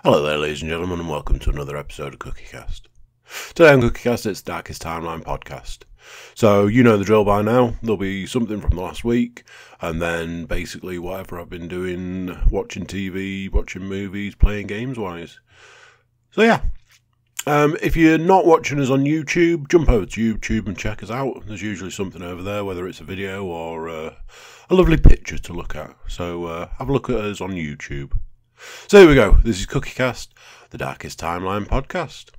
Hello there, ladies and gentlemen, and welcome to another episode of Cookiecast. Today on Cookiecast, it's Darkest Timeline podcast. So, you know the drill by now. There'll be something from the last week, and then basically whatever I've been doing, watching TV, watching movies, playing games-wise. So yeah, if you're not watching us on YouTube, jump over to YouTube and check us out. There's usually something over there, whether it's a video or a lovely picture to look at. So have a look at us on YouTube. So here we go. This is Cookiecast, the Darkest Timeline podcast.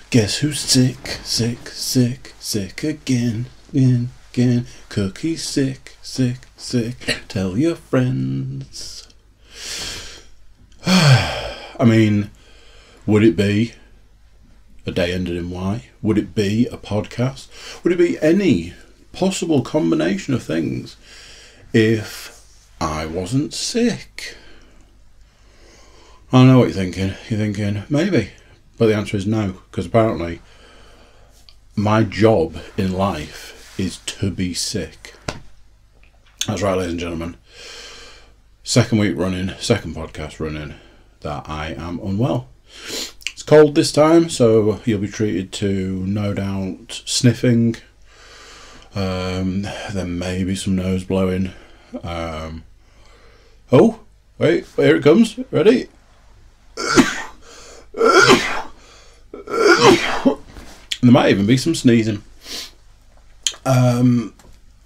Guess who's sick, sick, sick, sick again, again. Cookie's sick, sick, sick. Tell your friends. I mean, would it be a day ended in Y? Would it be a podcast? Would it be any possible combination of things if I wasn't sick? I know what you're thinking. You're thinking, maybe. But the answer is no, because apparently my job in life is to be sick. That's right, ladies and gentlemen. Second week running, second podcast running, that I am unwell. It's cold this time, so you'll be treated to, no doubt, sniffing, then maybe some nose blowing. Oh, wait, here it comes. Ready? There might even be some sneezing.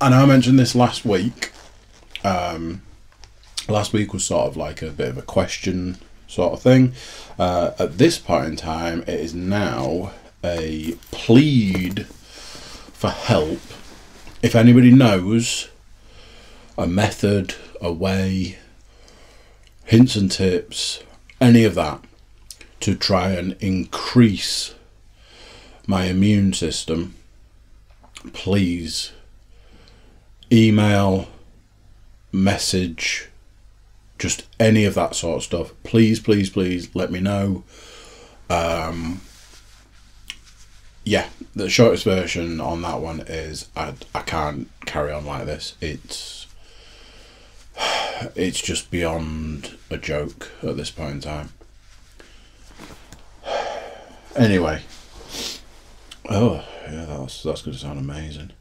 I know I mentioned this last week. Last week was sort of like a bit of a question sort of thing. At this point in time, it is now a plead for help. If anybody knows a method, a way, hints and tips, any of that, to try and increase my immune system, please email, message, just any of that sort of stuff. Please, please, please let me know. Yeah, the shortest version on that one is I can't carry on like this. It's just beyond a joke at this point in time. Anyway, oh yeah, that's going to sound amazing.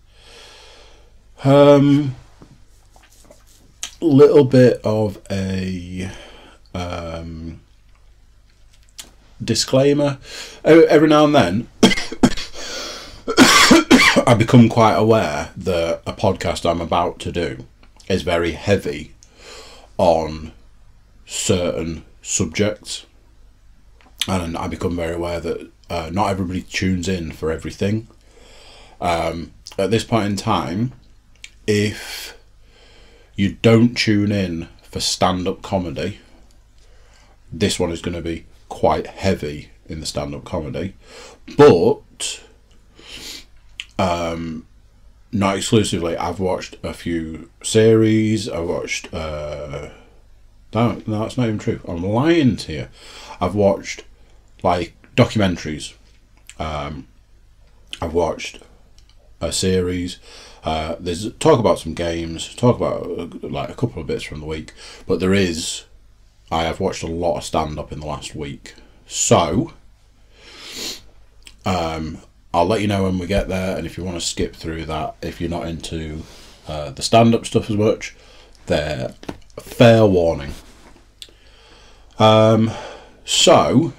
Little bit of a disclaimer. Every now and then, I become quite aware that a podcast I'm about to do is very heavy on certain subjects. And I become very aware that not everybody tunes in for everything. At this point in time, if you don't tune in for stand-up comedy, this one is going to be quite heavy in the stand-up comedy. But not exclusively. I've watched a few series. I've watched... no, that's not even true. I'm lying to you. I've watched like documentaries. I've watched a series. There's talk about some games, talk about like a couple of bits from the week, but I have watched a lot of stand-up in the last week. So I'll let you know when we get there, and if you want to skip through that, if you're not into the stand-up stuff as much, there, fair warning. So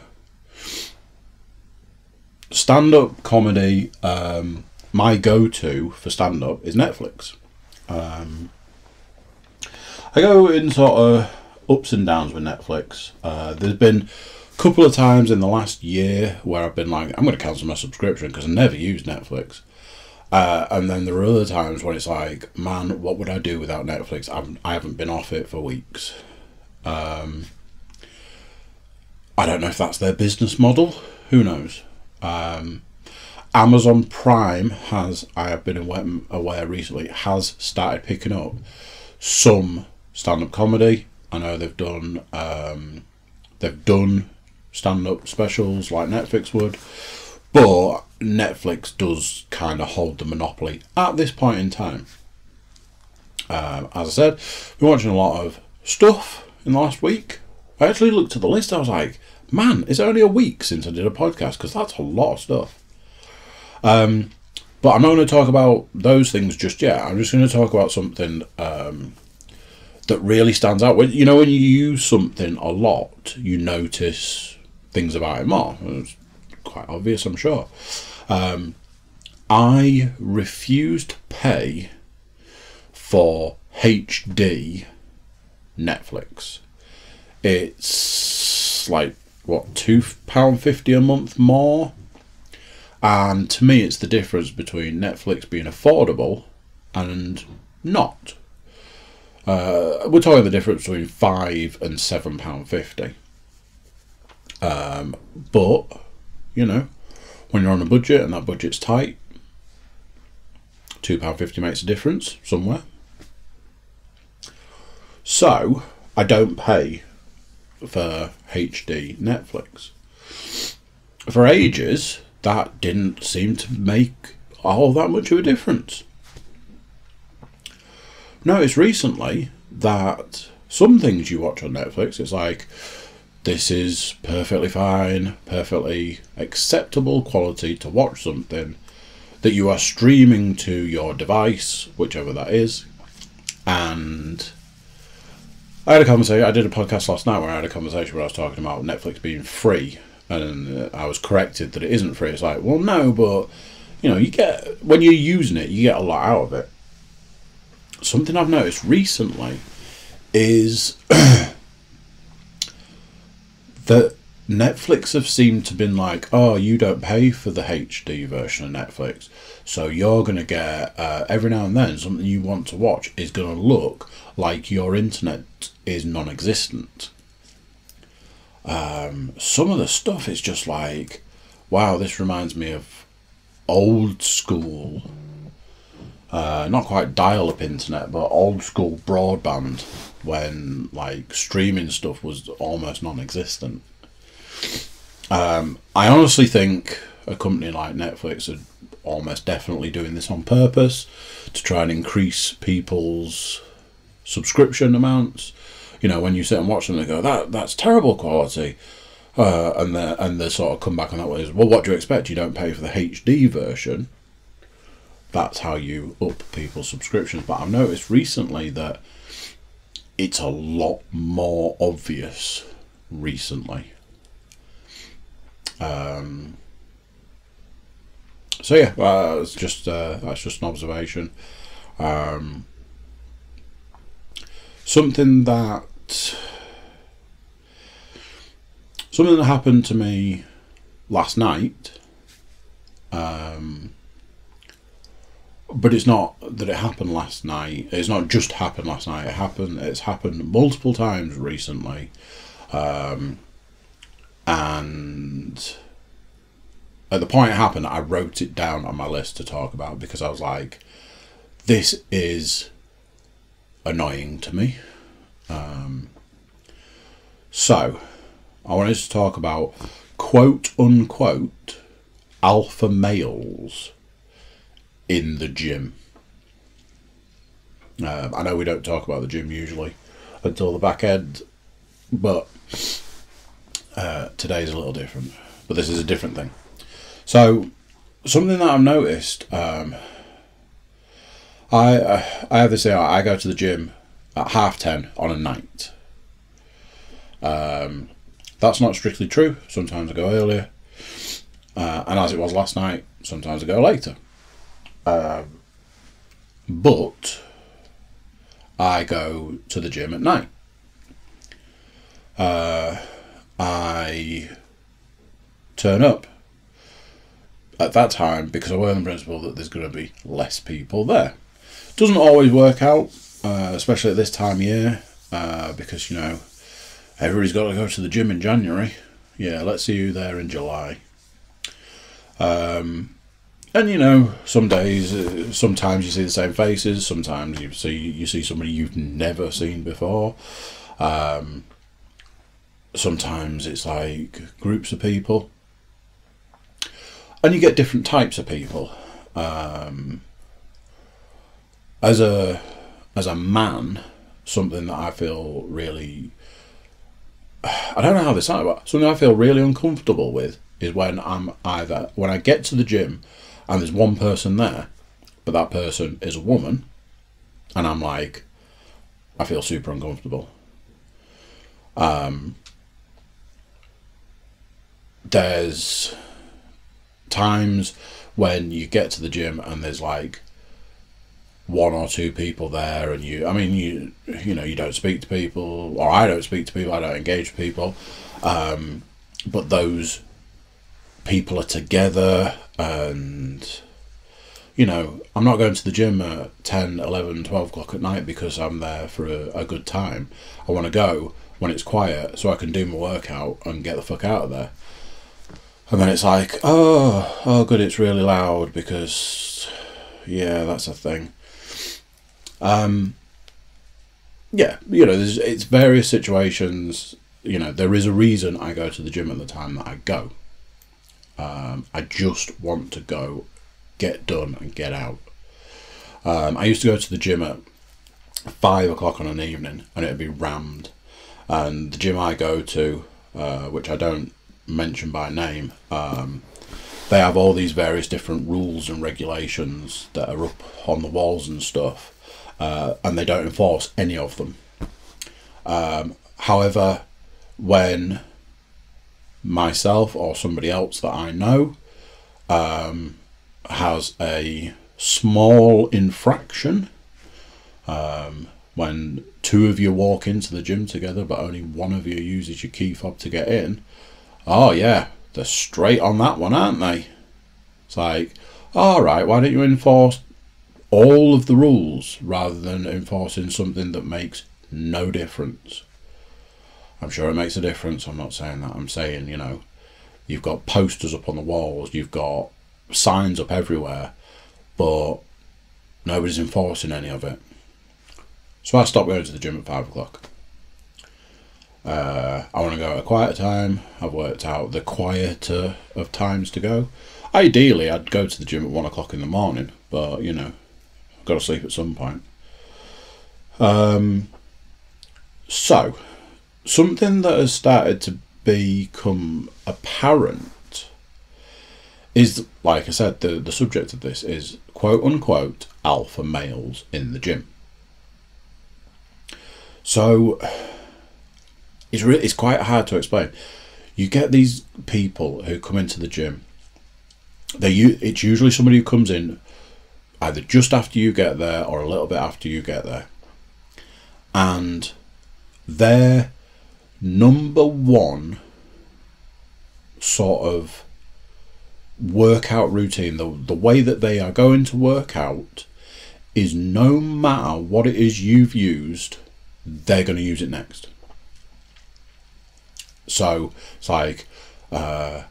stand-up comedy, my go-to for stand-up is Netflix. I go in sort of ups and downs with Netflix. There's been a couple of times in the last year where I've been like, I'm going to cancel my subscription because I never use Netflix. And then there are other times when it's like, man, what would I do without Netflix? I haven't been off it for weeks. I don't know if that's their business model. Who knows? Amazon Prime has, I have been aware recently, has started picking up some stand-up comedy. I know they've done stand-up specials like Netflix would, but Netflix does kind of hold the monopoly at this point in time. As I said, I've been watching a lot of stuff in the last week. I actually looked at the list. I was like, man, it's only a week since I did a podcast, because that's a lot of stuff. But I'm not going to talk about those things just yet. I'm just going to talk about something that really stands out. When you use something a lot, you notice things about it more. It's quite obvious, I'm sure. I refuse to pay for HD Netflix. It's like, what, £2.50 a month more? And to me, it's the difference between Netflix being affordable and not. We're talking the difference between £5 and £7.50. But, when you're on a budget and that budget's tight, £2.50 makes a difference somewhere. So, I don't pay for HD Netflix. For ages, that didn't seem to make all that much of a difference. Noticed recently that some things you watch on Netflix, it's like, this is perfectly fine, perfectly acceptable quality to watch something that you are streaming to your device, whichever that is. And I did a podcast last night where I had a conversation where I was talking about Netflix being free, and I was corrected that it isn't free. It's like, well, no, but you get, when you're using it, you get a lot out of it. Something I've noticed recently is that Netflix have seemed to been like, oh, you don't pay for the HD version of Netflix, so you're going to get, every now and then, something you want to watch is going to look like your internet is non-existent. Some of the stuff is just like, wow, this reminds me of old school, not quite dial-up internet, but old school broadband, when like streaming stuff was almost non-existent. I honestly think a company like Netflix are almost definitely doing this on purpose to try and increase people's subscription amounts. When you sit and watch them, they go, that's terrible quality, and they sort of come back on that way. Well, what do you expect? You don't pay for the HD version. That's how you up people's subscriptions. But I've noticed recently that it's a lot more obvious recently. So yeah, that's just an observation. Something that happened to me last night, but it's not that it happened last night. It's not just happened last night. It's happened multiple times recently, and at the point it happened, I wrote it down on my list to talk about, because I was like, this is annoying to me. So I wanted to talk about quote unquote alpha males in the gym. I know we don't talk about the gym usually until the back end, but today's a little different. But this is a different thing. So something that I've noticed, I have this thing. I go to the gym at 10:30 on a night. That's not strictly true. Sometimes I go earlier, and as it was last night, sometimes I go later. But I go to the gym at night. I turn up at that time because I work on the principle that there's going to be less people there. Doesn't always work out, especially at this time of year, because everybody's got to go to the gym in January. Yeah, let's see you there in July. And you know, some days, sometimes you see the same faces. Sometimes you see somebody you've never seen before. Sometimes it's like groups of people, and you get different types of people. As a man, something that I feel really, I don't know how this sounds, but something I feel really uncomfortable with is when when I get to the gym and there's one person there, but that person is a woman, and I'm like, I feel super uncomfortable. There's times when you get to the gym and there's like one or two people there, and you know, you don't speak to people, or I don't speak to people, I don't engage with people, but those people are together, and you know, I'm not going to the gym at 10, 11, 12 o'clock at night because I'm there for a good time. I want to go when it's quiet so I can do my workout and get the fuck out of there. And then it's like, oh good, it's really loud, because yeah, that's a thing. Yeah, you know, it's various situations. You know, there is a reason I go to the gym at the time that I go. I just want to go, get done and get out. I used to go to the gym at 5 o'clock on an evening and it'd be rammed. And the gym I go to, which I don't mention by name, they have all these various different rules and regulations that are up on the walls and stuff, and they don't enforce any of them. However, when myself or somebody else that I know has a small infraction, when two of you walk into the gym together but only one of you uses your key fob to get in, oh yeah, they're straight on that one, aren't they? It's like, alright, why don't you enforce all of the rules rather than enforcing something that makes no difference? I'm sure it makes a difference, I'm not saying that. I'm saying, you know, you've got posters up on the walls, you've got signs up everywhere, but nobody's enforcing any of it. So I stopped going to the gym at 5 o'clock. I want to go at a quieter time. I've worked out the quieter of times to go. Ideally, I'd go to the gym at 1 o'clock in the morning, but, you know, I've got to sleep at some point. So, something that has started to become apparent is, like I said, the subject of this is quote-unquote alpha males in the gym. So, it's quite hard to explain. You get these people who come into the gym. It's usually somebody who comes in either just after you get there or a little bit after you get there. And their number one sort of workout routine, the way that they are going to work out, is no matter what it is you've used, they're going to use it next. So it's like, you know,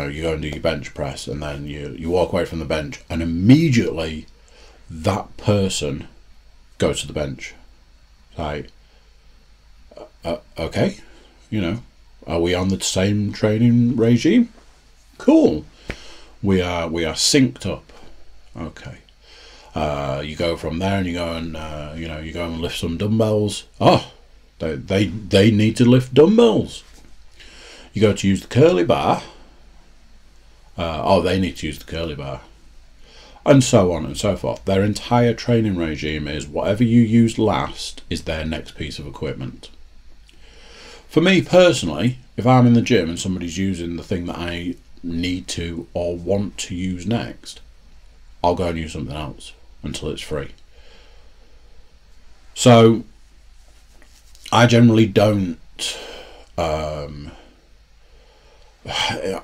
you go and do your bench press, and then you walk away from the bench, and immediately that person goes to the bench. Like, okay, you know, are we on the same training regime? Cool. We are synced up. Okay. You go from there and you go and you know, you go and lift some dumbbells. Oh, they need to lift dumbbells. You go to use the curly bar. Oh, they need to use the curly bar. And so on and so forth. Their entire training regime is whatever you used last is their next piece of equipment. For me personally, if I'm in the gym and somebody's using the thing that I need to or want to use next, I'll go and use something else until it's free. So I generally don't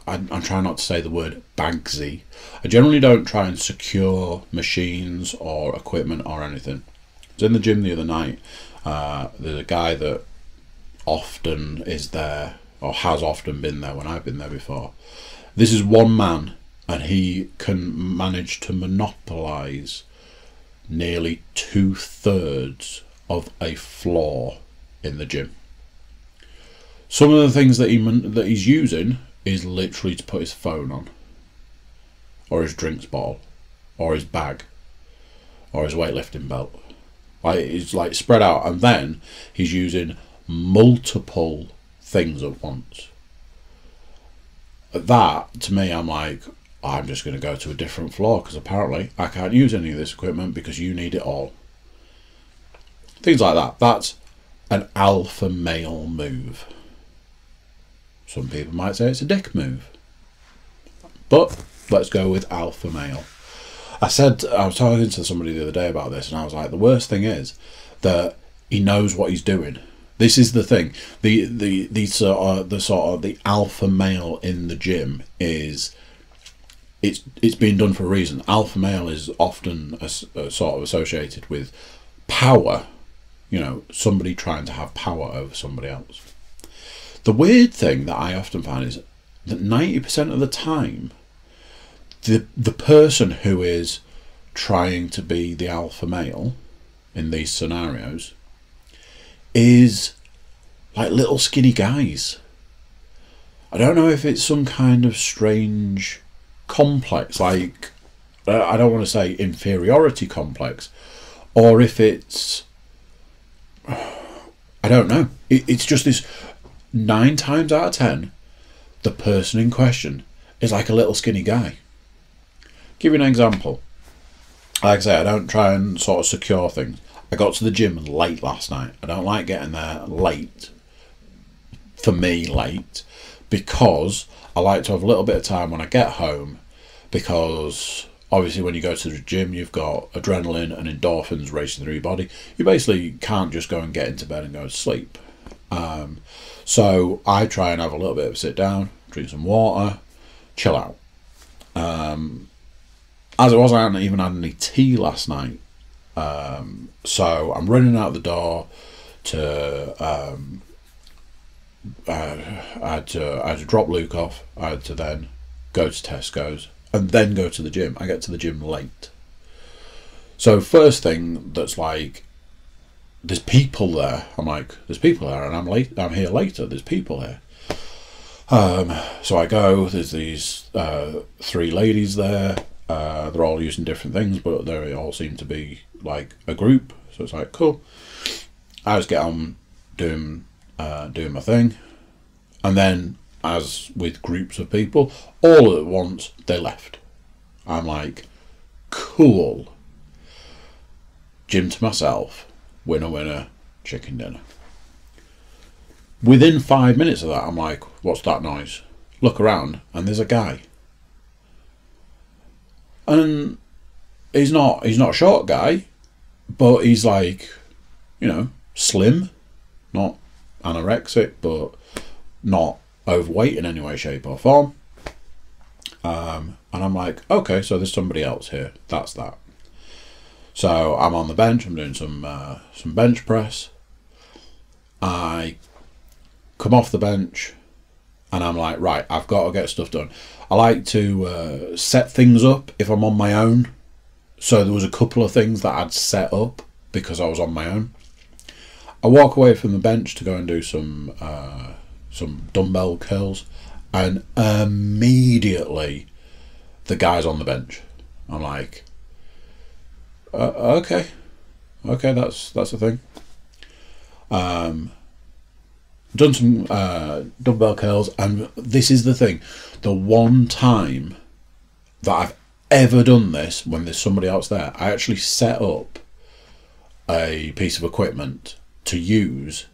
I'm trying not to say the word bagsy. I generally don't try and secure machines or equipment or anything. I was in the gym the other night. There's a guy that often is there, or has often been there when I've been there before. This is one man and he can manage to monopolise nearly 2/3 of a floor in the gym. Some of the things that he's using is literally to put his phone on, or his drinks bottle, or his bag, or his weightlifting belt. Like, it's like spread out, and then he's using multiple things at once. That, to me, I'm like, I'm just going to go to a different floor, because apparently I can't use any of this equipment because you need it all. Things like that. That's an alpha male move. Some people might say it's a dick move, but let's go with alpha male. I was talking to somebody the other day about this, and I was like, the worst thing is that he knows what he's doing. This is the thing. The alpha male in the gym is, it's being done for a reason. Alpha male is often sort of associated with power. You know, somebody trying to have power over somebody else. The weird thing that I often find is that 90% of the time, the person who is trying to be the alpha male in these scenarios is like little skinny guys. I don't know if it's some kind of strange complex, like, I don't want to say inferiority complex, or if it's, I don't know. It's just this, 9 times out of 10, the person in question is like a little skinny guy. Give you an example. Like I say, I don't try and sort of secure things. I got to the gym late last night. I don't like getting there late. For me, late. Because I like to have a little bit of time when I get home. Because obviously when you go to the gym, you've got adrenaline and endorphins racing through your body. You basically can't just go and get into bed and go to sleep. So I try and have a little bit of a sit down, drink some water, chill out. As it was, I hadn't even had any tea last night. So I'm running out the door to, I had to drop Luke off. I had to then go to Tesco's and then go to the gym. I get to the gym late. So first thing that's like, there's people there. I'm like, there's people there, and I'm late. I'm here later. There's people here. So I go. There's these 3 ladies there. They're all using different things, but they all seem to be like a group. So it's like, cool. I just get on doing my thing, and then, as with groups of people, all at once they left. I'm like, cool. Gym to myself. Winner, winner, chicken dinner. Within 5 minutes of that, I'm like, what's that noise? Look around, and there's a guy. And he's not a short guy, but he's like, you know, slim, not anorexic, but not overweight in any way, shape or form. And I'm like, okay, so there's somebody else here. That's that. So I'm on the bench. I'm doing some bench press. I come off the bench, and I'm like, right, I've got to get stuff done. I like to set things up if I'm on my own. So there was a couple of things that I'd set up because I was on my own. I walk away from the bench to go and do some dumbbell curls, and immediately the guy's on the bench. I'm like, okay, that's a thing. Done some dumbbell curls, and this is the thing. The one time that I've ever done this, when there's somebody else there, I actually set up a piece of equipment to use,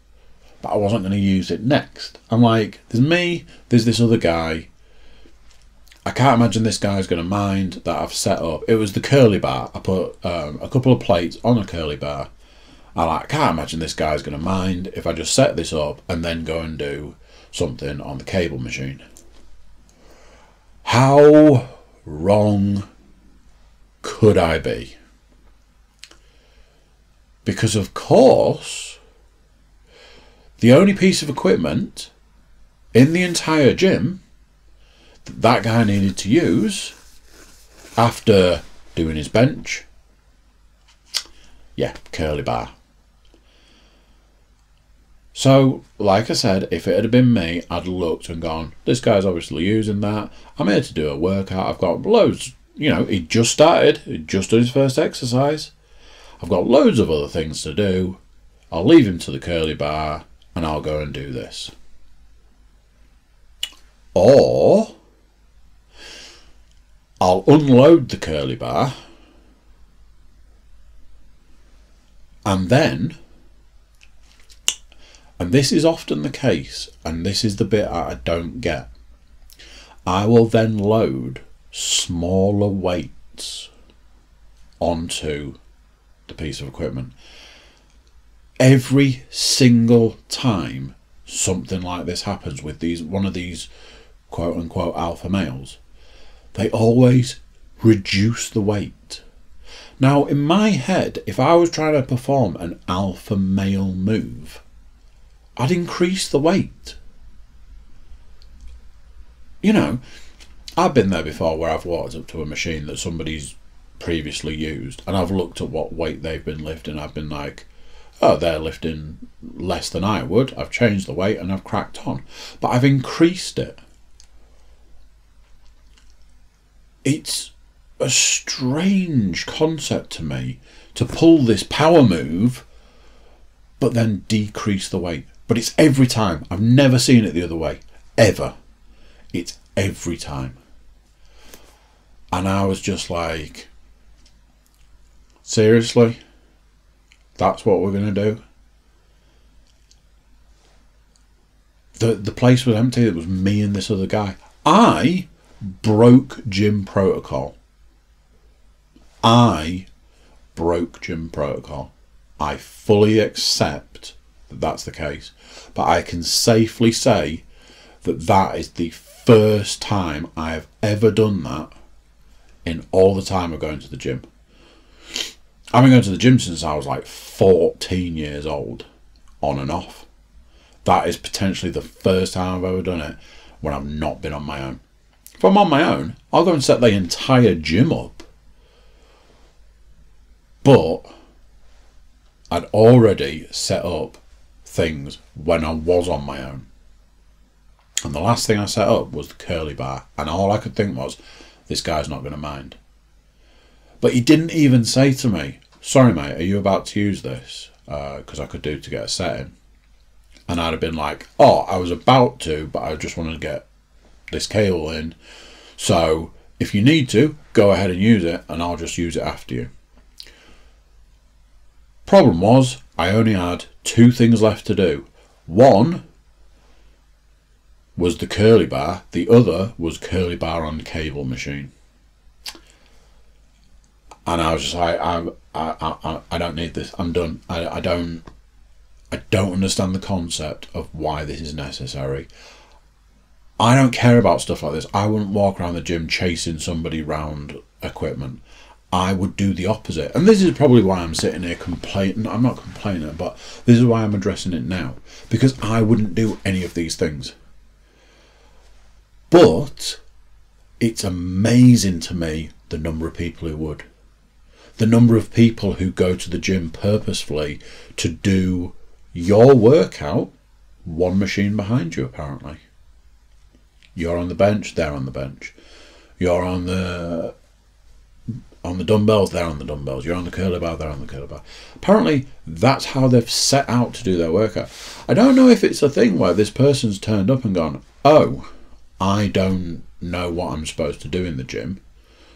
but I wasn't going to use it next. I'm like, there's me, there's this other guy. I can't imagine this guy's going to mind that I've set up. It was the curly bar. I put a couple of plates on a curly bar. I can't imagine this guy's going to mind if I just set this up and then go and do something on the cable machine. How wrong could I be? Because of course, the only piece of equipment in the entire gym that guy needed to use After doing his bench, yeah, curly bar. So, like I said, if it had been me, I'd looked and gone, this guy's obviously using that. I'm here to do a workout. I've got loads, you know, he just started. He just did his first exercise. I've got loads of other things to do. I'll leave him to the curly bar and I'll go and do this. Or I'll unload the curly bar and then, and this is often the case, and this is the bit I don't get, I will then load smaller weights onto the piece of equipment. Every single time something like this happens with one of these quote unquote alpha males, they always reduce the weight. Now, in my head, if I was trying to perform an alpha male move, I'd increase the weight. You know, I've been there before where I've walked up to a machine that somebody's previously used and I've looked at what weight they've been lifting. I've been like, oh, they're lifting less than I would. I've changed the weight and I've cracked on. But I've increased it. It's a strange concept to me to pull this power move but then decrease the weight. But it's every time. I've never seen it the other way. Ever. It's every time. And I was just like, seriously? That's what we're going to do? The place was empty. It was me and this other guy. I broke gym protocol. I broke gym protocol. I fully accept that that's the case. But I can safely say that that is the first time I have ever done that in all the time of going to the gym. I've been going to the gym since I was like 14 years old, on and off. That is potentially the first time I've ever done it when I've not been on my own. If I'm on my own, I'll go and set the entire gym up. But I'd already set up things when I was on my own. And the last thing I set up was the curly bar. And all I could think was, this guy's not going to mind. But he didn't even say to me, sorry mate, are you about to use this? Because I could do to get a set in. And I'd have been like, oh, I was about to, but I just wanted to get this cable in. So if you need to, go ahead and use it and I'll just use it after you. Problem was, I only had two things left to do. One was the curly bar. The other was curly bar on cable machine. And I was just like, I don't need this. I'm done. I don't understand the concept of why this is necessary. I don't care about stuff like this. I wouldn't walk around the gym chasing somebody round equipment. I would do the opposite. And this is probably why I'm sitting here complaining. I'm not complaining, but this is why I'm addressing it now. Because I wouldn't do any of these things. But it's amazing to me the number of people who would. The number of people who go to the gym purposefully to do your workout, one machine behind you apparently. You're on the bench, they're on the bench. You're on the dumbbells, they're on the dumbbells. You're on the curler bar, they're on the curler bar. Apparently that's how they've set out to do their workout. I don't know if it's a thing where this person's turned up and gone, oh, I don't know what I'm supposed to do in the gym,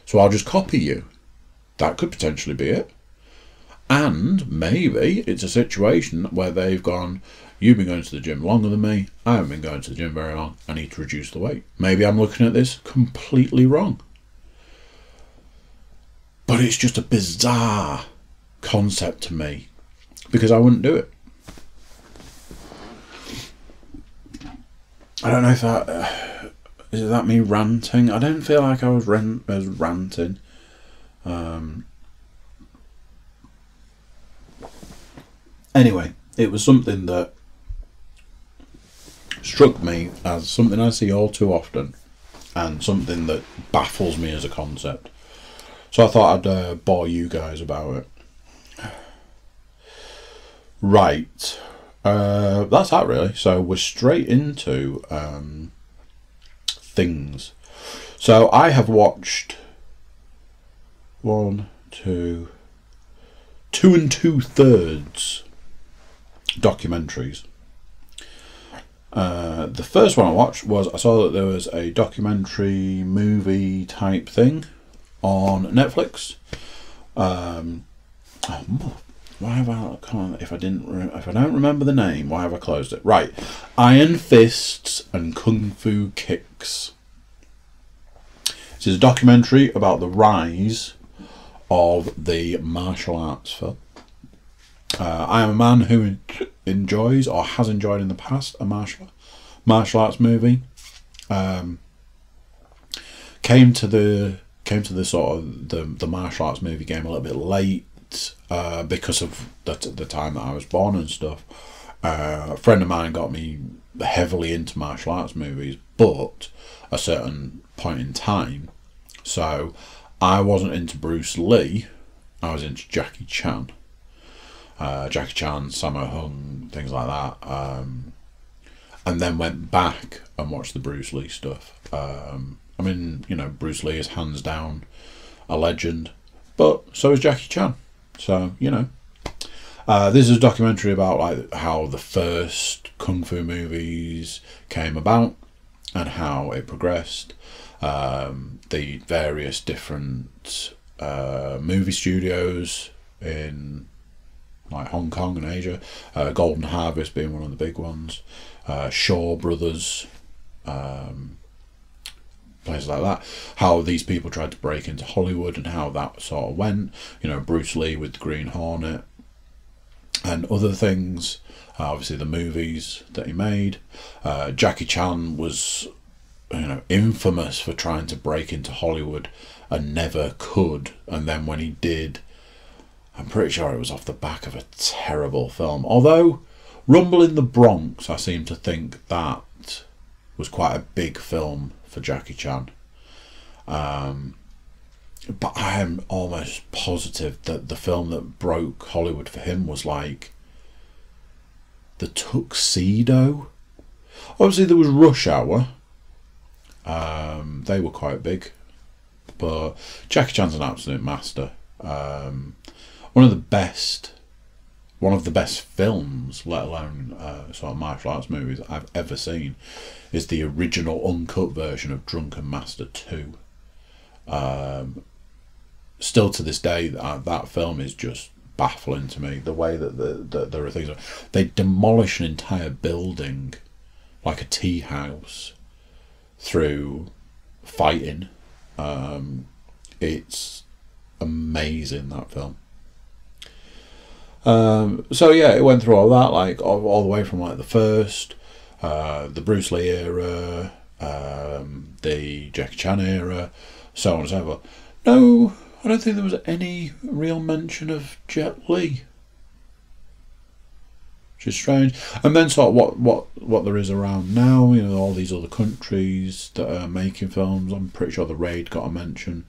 so I'll just copy you. That could potentially be it. And maybe it's a situation where they've gone, you've been going to the gym longer than me, I haven't been going to the gym very long, I need to reduce the weight. Maybe I'm looking at this completely wrong. But it's just a bizarre concept to me, because I wouldn't do it. I don't know if that... is that me ranting? I don't feel like I was ranting. Anyway, it was something that struck me as something I see all too often and something that baffles me as a concept. So I thought I'd bore you guys about it. Right. That's that really. So we're straight into things. So I have watched 2 2/3 documentaries. The first one I watched was, I saw that there was a documentary movie type thing on Netflix. Why have I? If I don't remember the name, why have I closed it? Right, Iron Fists and Kung Fu Kicks. This is a documentary about the rise of the martial arts film. I am a man who enjoys, or has enjoyed in the past, a martial arts movie. Came to the sort of the martial arts movie game a little bit late, because of the time that I was born and stuff. A friend of mine got me heavily into martial arts movies, but a certain point in time. So I wasn't into Bruce Lee, I was into Jackie Chan. Jackie Chan, Sammo Hung, things like that. And then went back and watched the Bruce Lee stuff. I mean, you know, Bruce Lee is hands down a legend, but so is Jackie Chan. So, you know, this is a documentary about like how the first kung fu movies came about and how it progressed. The various different movie studios in like Hong Kong and Asia, Golden Harvest being one of the big ones, Shaw Brothers, places like that, how these people tried to break into Hollywood and how that sort of went. You know, Bruce Lee with the Green Hornet and other things, obviously the movies that he made. Jackie Chan was, you know, infamous for trying to break into Hollywood and never could, and then when he did, I'm pretty sure it was off the back of a terrible film. Although Rumble in the Bronx, I seem to think that was quite a big film for Jackie Chan. But I am almost positive that the film that broke Hollywood for him was like The Tuxedo. Obviously there was Rush Hour. They were quite big. But Jackie Chan's an absolute master. One of the best films, let alone sort of martial arts movies I've ever seen, is the original uncut version of Drunken Master 2. Still to this day, that film is just baffling to me. The way that there are things, they demolish an entire building, like a tea house, through fighting. It's amazing, that film. So yeah, it went through all that, like all the way from like the first, the Bruce Lee era, the Jackie Chan era, so on and so forth. No, I don't think there was any real mention of Jet Li, which is strange. And then sort of what there is around now, you know, all these other countries that are making films. I'm pretty sure The Raid got a mention.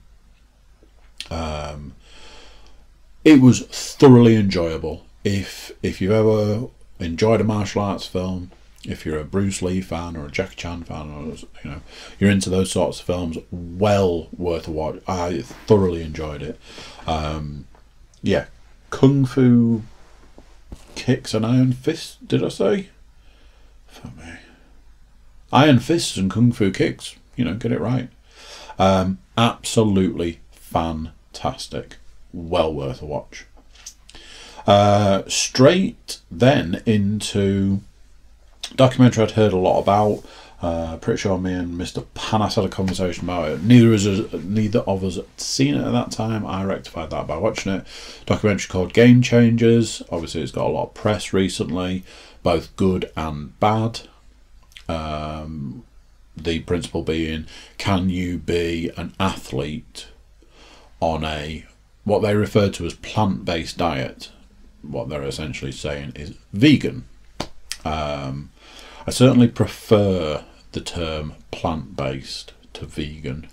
It was thoroughly enjoyable. If you ever enjoyed a martial arts film, if you're a Bruce Lee fan or a Jackie Chan fan, or you know, you're into those sorts of films, well worth a watch. I thoroughly enjoyed it. Yeah, Kung Fu Kicks and Iron Fists. Did I say? Fuck me. Iron Fists and Kung Fu Kicks. You know, get it right. Absolutely fantastic. Well worth a watch. Straight then into documentary I'd heard a lot about. Pretty sure me and Mr. Panas had a conversation about it. Neither of us had seen it at that time. I rectified that by watching it. Documentary called Game Changers. Obviously it's got a lot of press recently, both good and bad. The principle being, can you be an athlete on a what they refer to as plant-based diet? What they're essentially saying is vegan. I certainly prefer the term plant-based to vegan.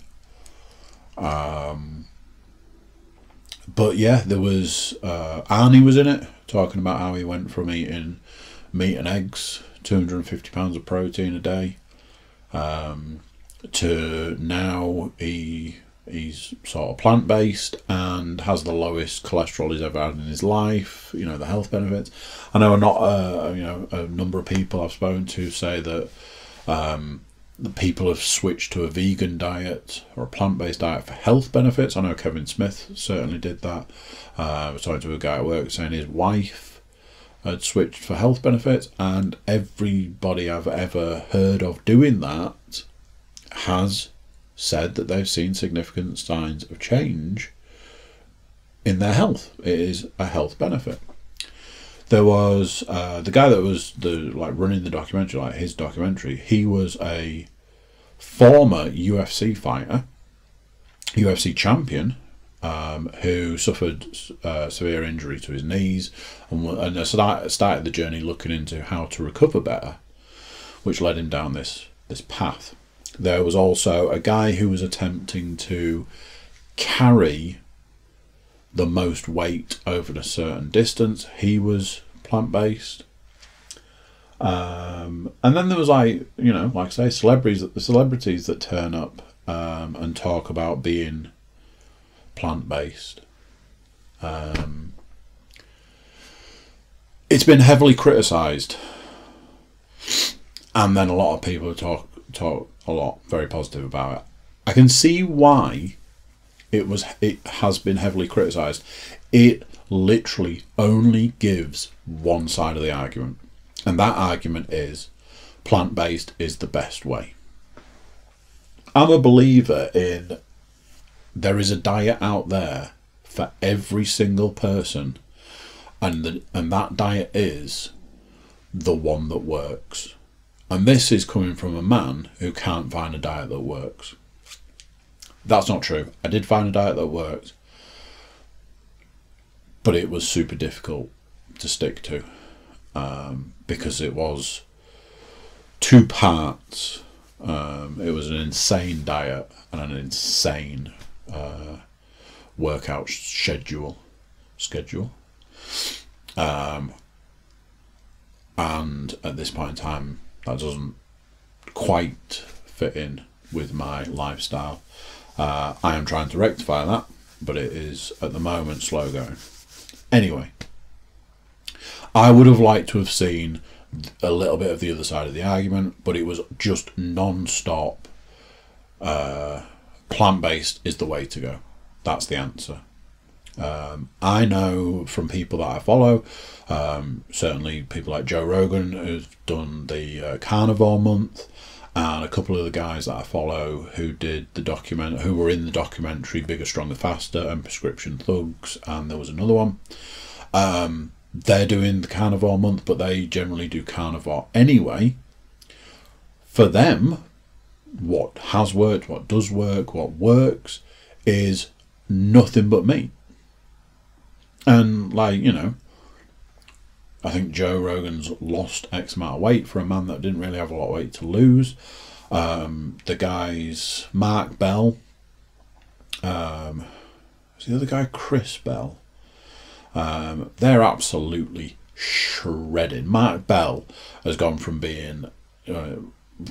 But yeah, there was Arnie was in it, talking about how he went from eating meat and eggs, 250 pounds of protein a day, to now he's sort of plant-based and has the lowest cholesterol he's ever had in his life. You know, the health benefits. I know a number of people I've spoken to say that the people have switched to a vegan diet or a plant-based diet for health benefits. I know Kevin Smith certainly did that. I was talking to a guy at work saying his wife had switched for health benefits, and everybody I've ever heard of doing that has said that they've seen significant signs of change in their health. It is a health benefit. There was the guy that was running the documentary, like his documentary. He was a former UFC fighter, UFC champion, who suffered severe injury to his knees, and started the journey looking into how to recover better, which led him down this path. There was also a guy who was attempting to carry the most weight over a certain distance. He was plant-based. And then there was like I say, celebrities that turn up and talk about being plant-based. It's been heavily criticised, and then a lot of people talk a lot very positive about it. I can see why it has been heavily criticised. It literally only gives one side of the argument, and that argument is plant-based is the best way. I'm a believer in there is a diet out there for every single person, and that diet is the one that works. And this is coming from a man who can't find a diet that works. That's not true. I did find a diet that worked, but it was super difficult to stick to, because it was 2 parts. It was an insane diet and an insane workout schedule. And at this point in time, that doesn't quite fit in with my lifestyle. I am trying to rectify that, but it is at the moment slow going. Anyway, I would have liked to have seen a little bit of the other side of the argument, but it was just non-stop. Plant-based is the way to go. That's the answer. I know from people that I follow, certainly people like Joe Rogan, who's done the carnivore month, and a couple of the guys that I follow who were in the documentary Bigger, Stronger, Faster and Prescription Thugs, and there was another one. They're doing the carnivore month, but they generally do carnivore anyway. For them, what has worked, what does work, what works is nothing but meat. And I think Joe Rogan's lost X amount of weight for a man that didn't really have a lot of weight to lose. The guys, Mark Bell, is the other guy Chris Bell? They're absolutely shredding. Mark Bell has gone from being,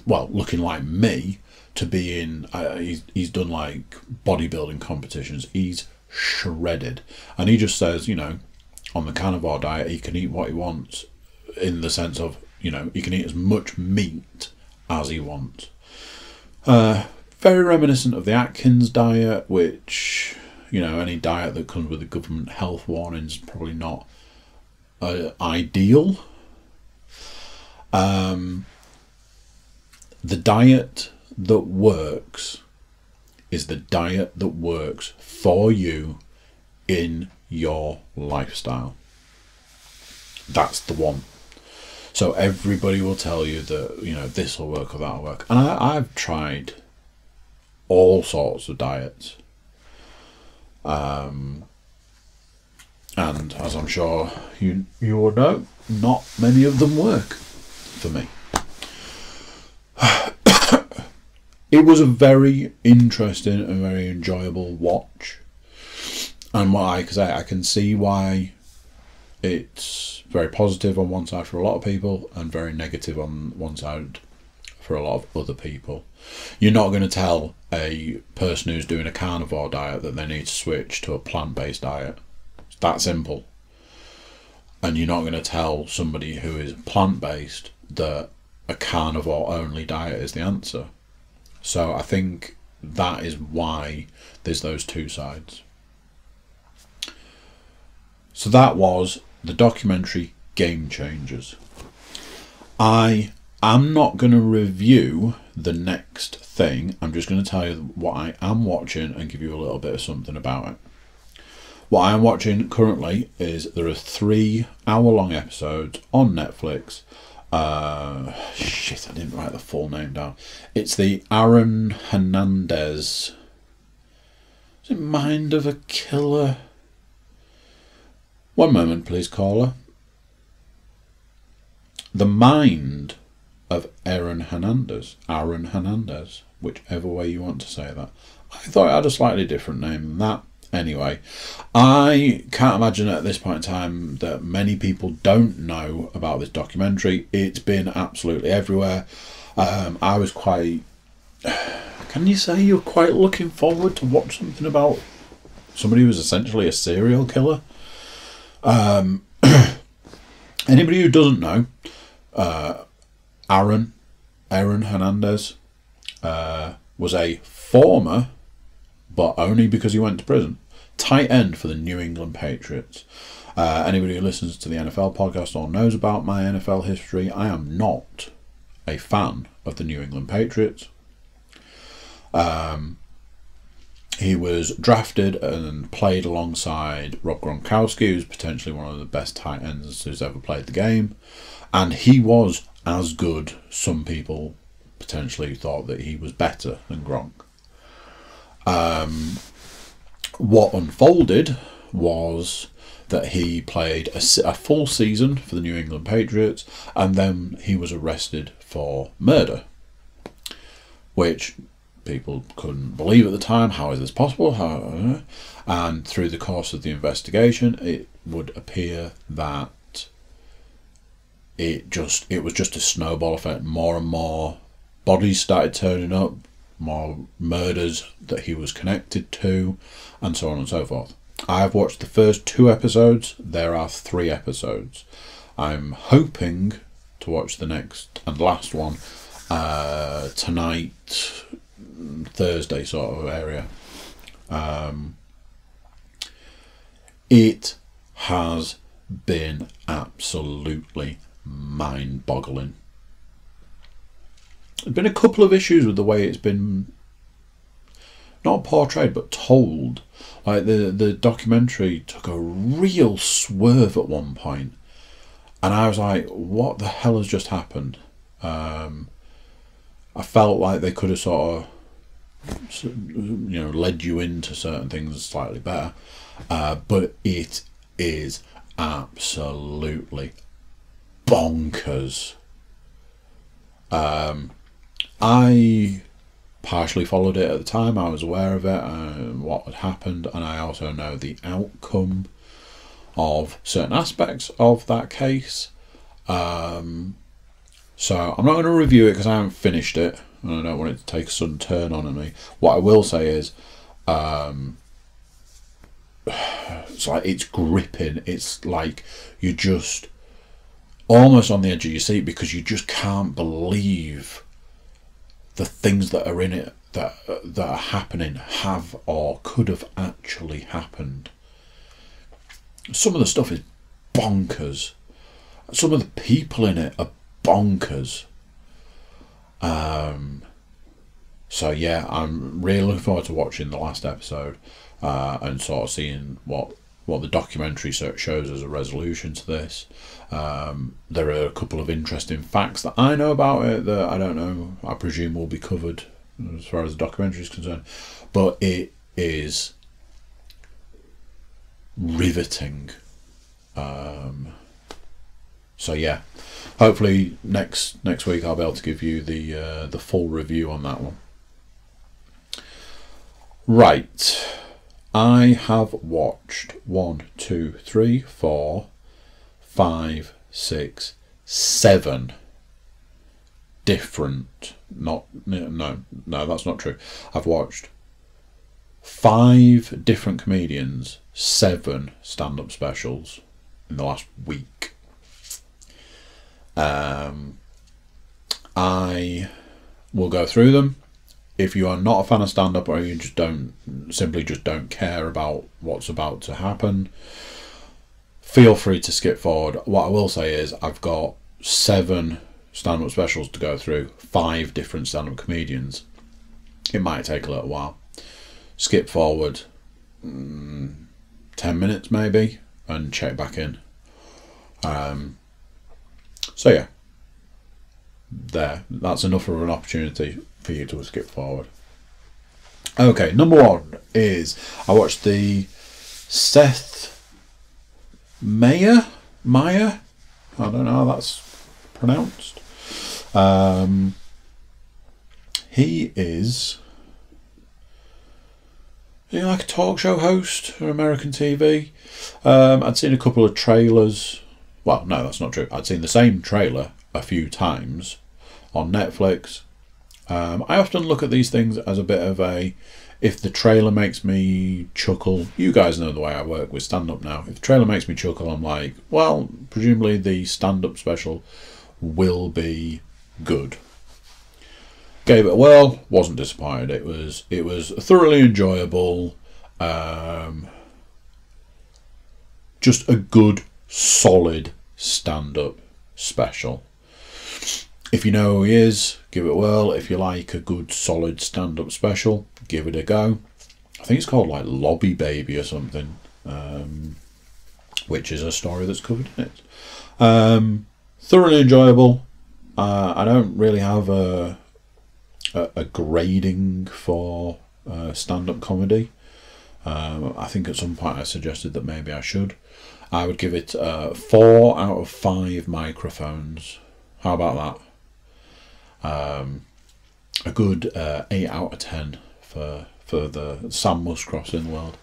looking like me, to being, he's done like bodybuilding competitions. He's shredded, and he just says, on the carnivore diet he can eat what he wants, in the sense of, he can eat as much meat as he wants. Very reminiscent of the Atkins diet, which, any diet that comes with a government health warning is probably not ideal. The diet that works is the diet that works for you in your lifestyle. That's the one. So everybody will tell you that, this will work or that will work. And I've tried all sorts of diets. And as I'm sure you will know, not many of them work for me. It was a very interesting and very enjoyable watch. And what I can say, I can see why it's very positive on one side for a lot of people and very negative on one side for a lot of other people. You're not going to tell a person who's doing a carnivore diet that they need to switch to a plant-based diet. It's that simple. And you're not going to tell somebody who is plant-based that a carnivore-only diet is the answer. So I think that is why there's those two sides. So that was the documentary Game Changers. I am not going to review the next thing. I'm just going to tell you what I am watching and give you a little bit of something about it. What I am watching currently is there are 3 hour-long episodes on Netflix. Shit, I didn't write the full name down. It's the Aaron Hernandez. Is it Mind of a Killer? One moment, please, caller. The Mind of Aaron Hernandez. Aaron Hernandez, whichever way you want to say that. I thought it had a slightly different name than that. Anyway, I can't imagine at this point in time that many people don't know about this documentary. It's been absolutely everywhere. I was quite... Can you say you're quite looking forward to watch something about somebody who's essentially a serial killer? Anybody who doesn't know, Aaron Hernandez was a former, but only because he went to prison, tight end for the New England Patriots. Anybody who listens to the NFL podcast or knows about my NFL history, I am not a fan of the New England Patriots. He was drafted and played alongside Rob Gronkowski, who's potentially one of the best tight ends who's ever played the game. And he was as good. Some people potentially thought that he was better than Gronk. What unfolded was that he played a full season for the New England Patriots, and then he was arrested for murder, which people couldn't believe at the time. How is this possible? And through the course of the investigation, it would appear that it was just a snowball effect. More and more bodies started turning up, more murders that he was connected to, and so on and so forth. I've watched the first 2 episodes. There are 3 episodes. I'm hoping to watch the next and last one tonight, Thursday sort of area. It has been absolutely mind-boggling. There's been a couple of issues with the way it's been not portrayed but told. Like the documentary took a real swerve at one point, and I was like, what the hell has just happened? I felt like they could have sort of, led you into certain things slightly better, but it is absolutely bonkers. I partially followed it at the time. I was aware of it and what had happened, and I also know the outcome of certain aspects of that case. So I'm not going to review it because I haven't finished it, and I don't want it to take a sudden turn on me. What I will say is, it's like it's gripping. It's like you're just almost on the edge of your seat because you just can't believe the things that are in it that are happening have or could have actually happened. Some of the stuff is bonkers. Some of the people in it are bonkers. So yeah, I'm really looking forward to watching the last episode and sort of seeing what the documentary shows as a resolution to this. There are a couple of interesting facts that I know about it that I don't know, I presume will be covered as far as the documentary is concerned. But it is riveting. So yeah, hopefully next week I'll be able to give you the full review on that one. Right. I have watched 1, 2, 3, 4, 5, 6, 7 different, no, that's not true. I've watched 5 different comedians, 7 stand-up specials in the last week. I will go through them. If you are not a fan of stand-up, or you just don't care about what's about to happen, feel free to skip forward. What I will say is I've got 7 stand-up specials to go through, 5 different stand-up comedians. It might take a little while. Skip forward 10 minutes maybe and check back in. So yeah, that's enough of an opportunity for you to skip forward. Okay, number 1 is I watched the Seth Meyers, I don't know how that's pronounced. He is like a talk show host for American TV. I'd seen a couple of trailers. Well, no, that's not true. I'd seen the same trailer a few times on Netflix. I often look at these things as a bit of if the trailer makes me chuckle, you guys know the way I work with stand-up now. If the trailer makes me chuckle, I'm like, well, presumably the stand-up special will be good. Gave it a whirl, wasn't disappointed. It was thoroughly enjoyable. Just a good, solid stand-up special. If you know who he is, give it a whirl. If you like a good, solid stand-up special, give it a go. I think it's called like Lobby Baby or something, which is a story that's covered in it. Thoroughly enjoyable. I don't really have a grading for stand-up comedy. I think at some point I suggested that maybe I should. I would give it 4 out of 5 microphones. How about that? A good 8 out of 10 for the Sam Muscross in the world.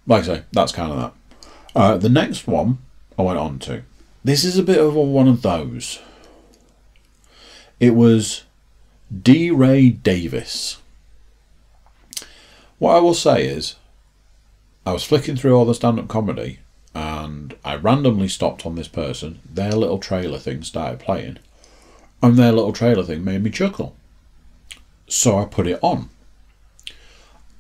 Like I say, that's kind of that. The next one I went on to. This is a bit of one of those. It was D. Ray Davis. What I will say is, I was flicking through all the stand-up comedy and I randomly stopped on this person. Their little trailer thing started playing and their little trailer thing made me chuckle. So I put it on.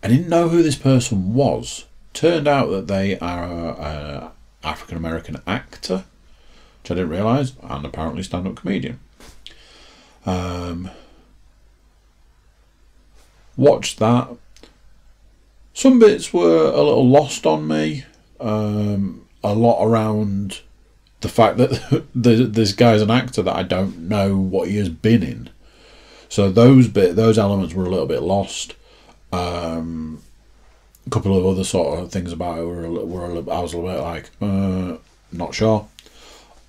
I didn't know who this person was. Turned out that they are an African-American actor, which I didn't realise, and apparently stand-up comedian. Watched that. Some bits were a little lost on me. A lot around the fact that this guy's an actor that I don't know what he has been in. So those elements were a little bit lost. A couple of other sort of things about it were I was a little bit like, not sure.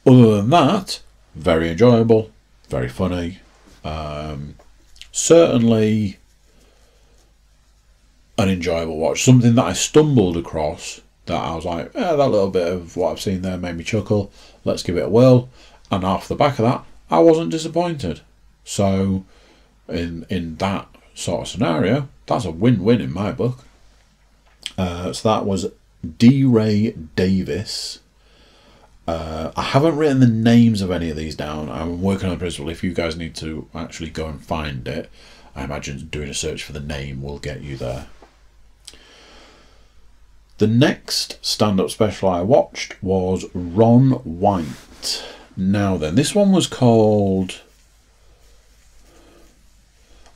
Other than that, very enjoyable, very funny. Certainly an enjoyable watch. Something that I stumbled across that I was like, that little bit of what I've seen there made me chuckle. Let's give it a whirl. And off the back of that, I wasn't disappointed. So in that sort of scenario, that's a win-win in my book. So that was D. Ray Davis. I haven't written the names of any of these down. I'm working on the principle. If you guys need to actually go and find it, I imagine doing a search for the name will get you there. The next stand-up special I watched was Ron White. Now then, this one was called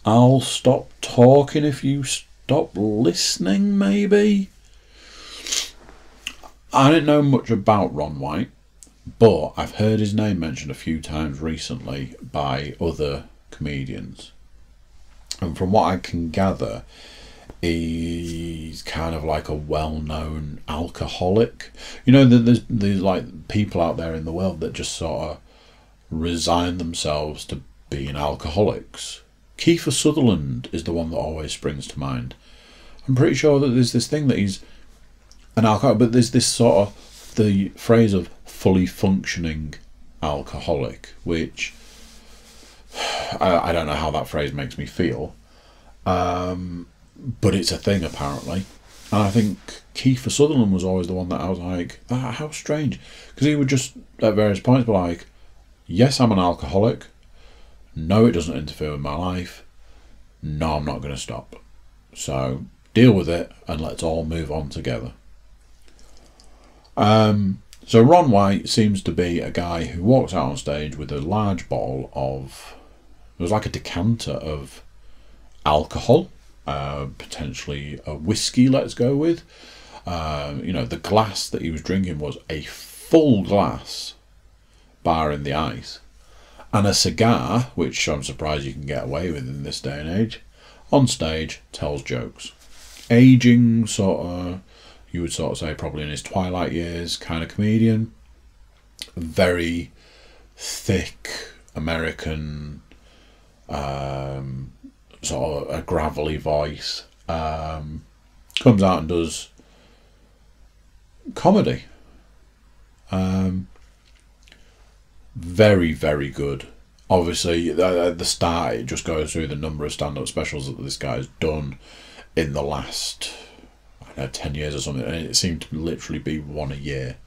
I'll Stop Talking If You Stop Listening, maybe? I didn't know much about Ron White, but I've heard his name mentioned a few times recently by other comedians. And from what I can gather, he's kind of like a well-known alcoholic. You know, there's like people out there in the world that just sort of resign themselves to being alcoholics. Kiefer Sutherland is the one that always springs to mind. I'm pretty sure that there's this thing that he's an alcoholic, but there's this sort of the phrase of fully functioning alcoholic, which I don't know how that phrase makes me feel, but it's a thing apparently. And I think Kiefer Sutherland was always the one that I was like, how strange, because he would just at various points be like, yes, I'm an alcoholic, no, it doesn't interfere with my life, no, I'm not going to stop, so deal with it and let's all move on together. So Ron White seems to be a guy who walks out on stage with a large bottle of, it was like a decanter of alcohol, potentially a whiskey, let's go with. The glass that he was drinking was a full glass, barring the ice, and a cigar, which I'm surprised you can get away with in this day and age. On stage, tells jokes. Aging, sort of, you would sort of say probably in his twilight years kind of comedian. Very thick American, sort of a gravelly voice. Comes out and does comedy. Very, very good. Obviously, at the start, it just goes through the number of stand-up specials that this guy's done in the last, 10 years or something, and it seemed to literally be one a year.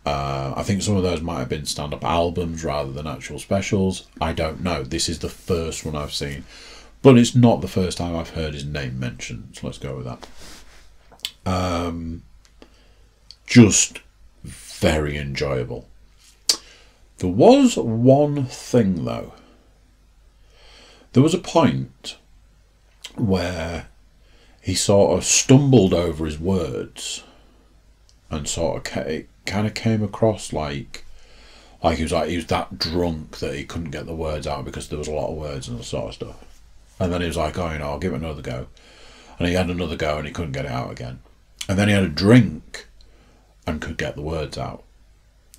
I think some of those might have been stand-up albums rather than actual specials. I don't know. This is the first one I've seen. But it's not the first time I've heard his name mentioned, so let's go with that. Just very enjoyable. There was one thing, though. There was a point where he sort of stumbled over his words and sort of it kind of came across like he was that drunk that he couldn't get the words out because there was a lot of words and that sort of stuff. And then he was like, I'll give it another go. And he had another go and he couldn't get it out again. And then he had a drink and could get the words out.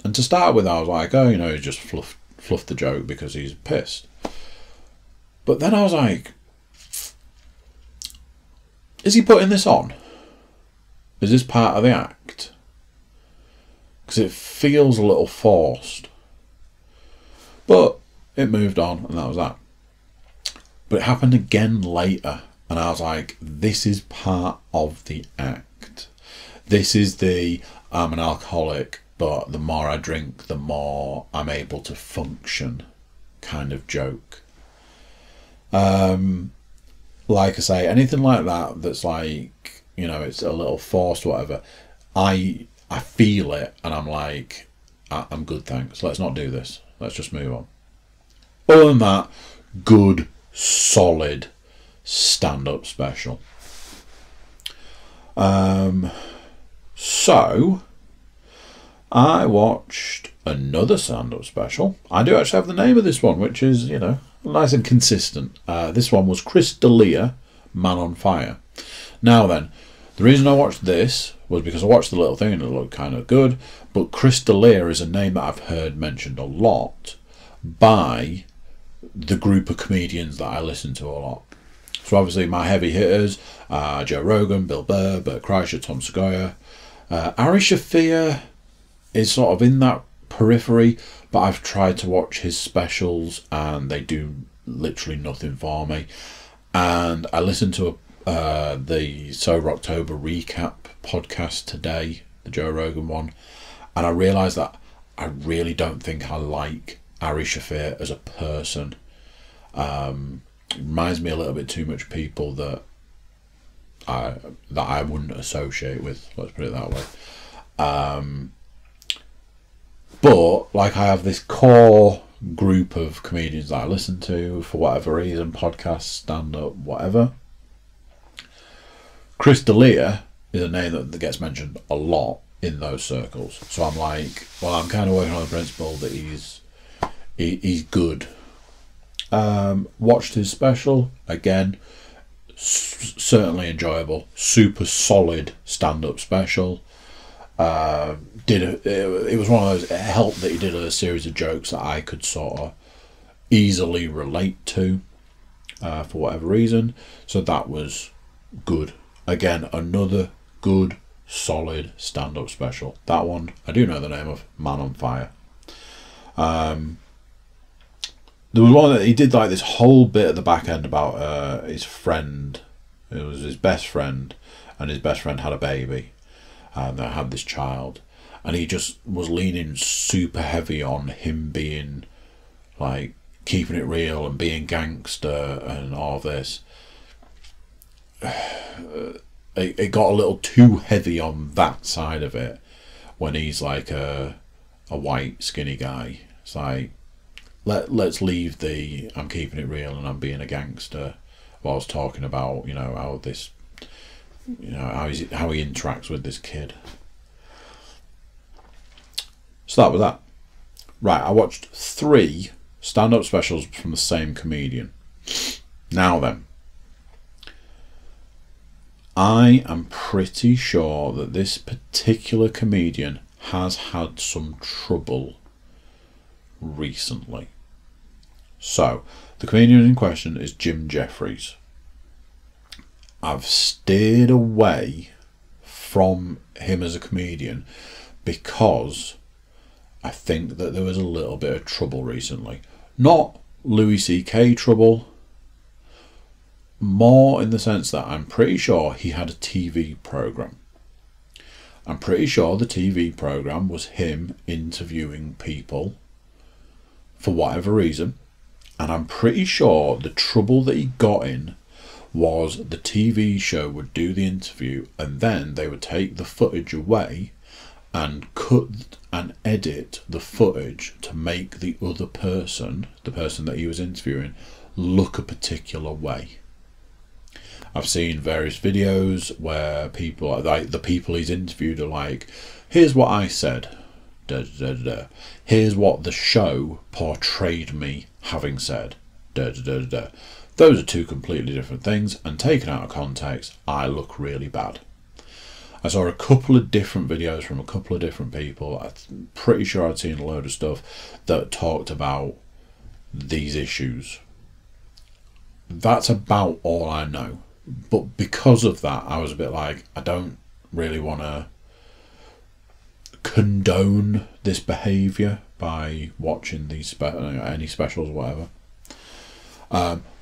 And to start with, I was like, he just fluffed the joke because he's pissed. But then I was like, is he putting this on? Is this part of the act? Because it feels a little forced. But it moved on and that was that. But it happened again later. And I was like, this is part of the act. This is I'm an alcoholic, but the more I drink, the more I'm able to function kind of joke. Like I say, anything like that that's like, it's a little forced or whatever, I feel it and I'm like, I'm good, thanks. Let's not do this. Let's just move on. Other than that, good, solid stand-up special. So I watched another stand-up special. I do actually have the name of this one, which is, nice and consistent. This one was Chris D'Elia, Man on Fire. Now then, the reason I watched this was because I watched the little thing and it looked kind of good, but Chris D'Elia is a name that I've heard mentioned a lot by the group of comedians that I listen to a lot. So obviously my heavy hitters, Joe Rogan, Bill Burr, Bert Kreischer, Tom Segura. Ari Shaffir is sort of in that periphery, but I've tried to watch his specials and they do literally nothing for me. And I listened to the Sober October recap podcast today, the Joe Rogan one, and I realised that I really don't think I like Ari Shaffir as a person. Reminds me a little bit too much people that I wouldn't associate with, let's put it that way. But like I have this core group of comedians that I listen to for whatever reason, podcasts, stand-up, whatever. Chris D'Elia is a name that gets mentioned a lot in those circles. So I'm like, well, I'm kind of working on the principle that he's good. Watched his special again, certainly enjoyable, super solid stand-up special. It was one of those, it helped that he did a series of jokes that I could sort of easily relate to for whatever reason, so that was good. Again, another good, solid stand-up special. That one, I do know the name of, Man on Fire. There was one that he did like this whole bit at the back end about his friend. It was his best friend, and his best friend had a baby, and they had this child, and he just was leaning super heavy on him being like keeping it real and being gangster and all this. It got a little too heavy on that side of it when he's like a white skinny guy. It's like, let's leave the I'm keeping it real and I'm being a gangster whilst talking about, you know, how this, you know, how he interacts with this kid. So that was that. Right, I watched 3 stand-up specials from the same comedian. Now then, I am pretty sure that this particular comedian has had some trouble recently. So, the comedian in question is Jim Jeffries. I've steered away from him as a comedian because I think that there was a little bit of trouble recently. Not Louis C.K. trouble, more in the sense that I'm pretty sure he had a TV programme. I'm pretty sure the TV programme was him interviewing people for whatever reason. And I'm pretty sure the trouble that he got in was the TV show would do the interview and then they would take the footage away and cut and edit the footage to make the other person, the person that he was interviewing, look a particular way. I've seen various videos where people, like the people he's interviewed, are like, here's what I said, da, da, da, da. Here's what the show portrayed me having said, da, da, da, da. Those are 2 completely different things, and taken out of context, I look really bad. I saw a couple of different videos from a couple of different people. I'm pretty sure I'd seen a load of stuff that talked about these issues. That's about all I know. But because of that, I was a bit like, I don't really want to condone this behaviour by watching these any specials or whatever.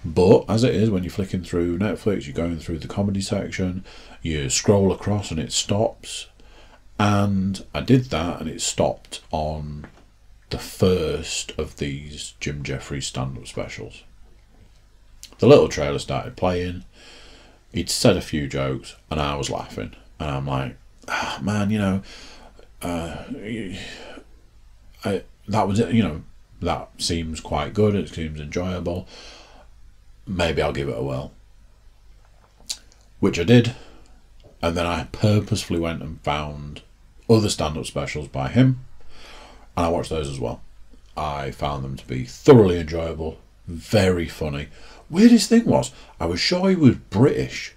But as it is, when you're flicking through Netflix, you're going through the comedy section, you scroll across and it stops. And I did that and it stopped on the first of these Jim Jeffries stand-up specials. The little trailer started playing. He'd said a few jokes and I was laughing. And I'm like, oh, man, you know, that was it, you know, that seems quite good, it seems enjoyable, maybe I'll give it a whirl. Which I did, and then I purposefully went and found other stand-up specials by him, and I watched those as well. I found them to be thoroughly enjoyable, very funny. Weirdest thing was, I was sure he was British,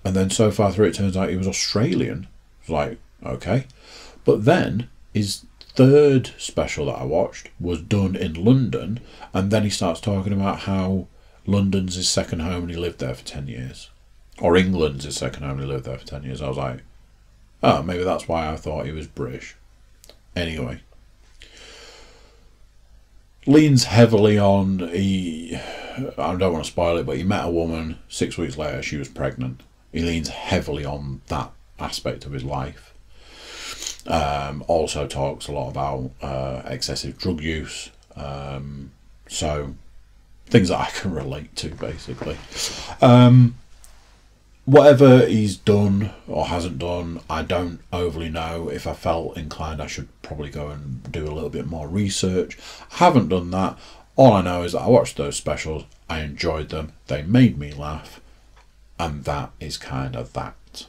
and then so far through it turns out he was Australian. I was like, okay. But then his 3rd special that I watched was done in London, and then he starts talking about how London's his second home and he lived there for 10 years. Or England's his second home and he lived there for 10 years. I was like, oh, maybe that's why I thought he was British. Anyway. Leans heavily on, I don't want to spoil it, but he met a woman, 6 weeks later she was pregnant. He leans heavily on that aspect of his life. Also talks a lot about excessive drug use. So things that I can relate to, basically. Whatever he's done or hasn't done, I don't overly know. If I felt inclined, I should probably go and do a little bit more research. I haven't done that. All I know is that I watched those specials, I enjoyed them, they made me laugh, and that is kind of that.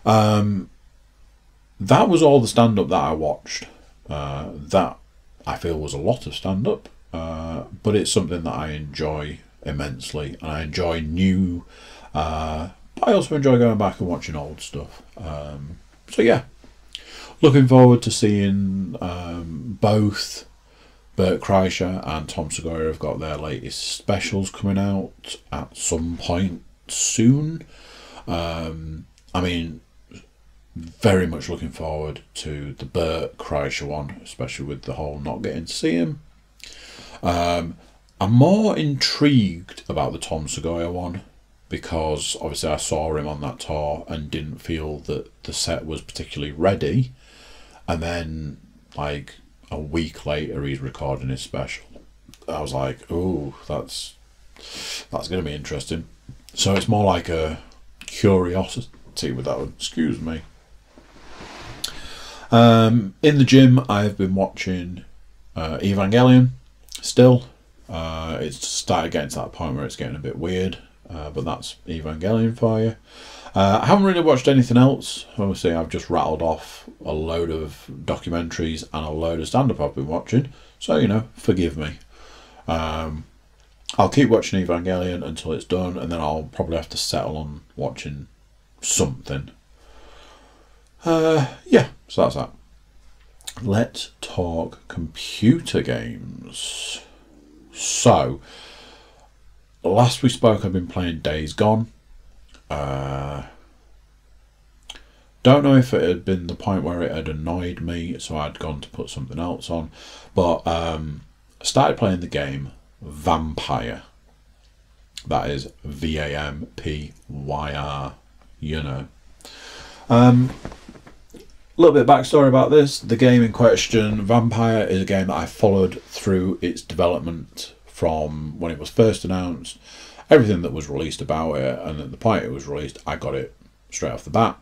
That was all the stand-up that I watched. That I feel was a lot of stand-up, but it's something that I enjoy immensely, and I enjoy new, but I also enjoy going back and watching old stuff. So yeah, looking forward to seeing both Bert Kreischer and Tom Segura have got their latest specials coming out at some point soon. I mean, very much looking forward to the Bert Kreischer one, especially with the whole not getting to see him. I'm more intrigued about the Tom Segura one, because obviously I saw him on that tour and didn't feel that the set was particularly ready. And then, like, a week later, he's recording his special. I was like, oh, that's going to be interesting. So it's more like a curiosity with that one. Excuse me. In the gym, I've been watching Evangelion still. It's started getting to that point where it's getting a bit weird, but that's Evangelion for you. I haven't really watched anything else. Obviously, I've just rattled off a load of documentaries and a load of stand-up I've been watching, so, you know, forgive me. I'll keep watching Evangelion until it's done, and then I'll probably have to settle on watching something. Yeah, so that's that. Let's talk computer games. So, last we spoke, I've been playing Days Gone. Don't know if it had been the point where it had annoyed me, so I'd gone to put something else on. But I started playing the game Vampire. That is Vampyr, you know. A little bit of backstory about this. The game in question, Vampire, is a game that I followed through its development from when it was first announced, everything that was released about it, and at the point it was released, I got it straight off the bat.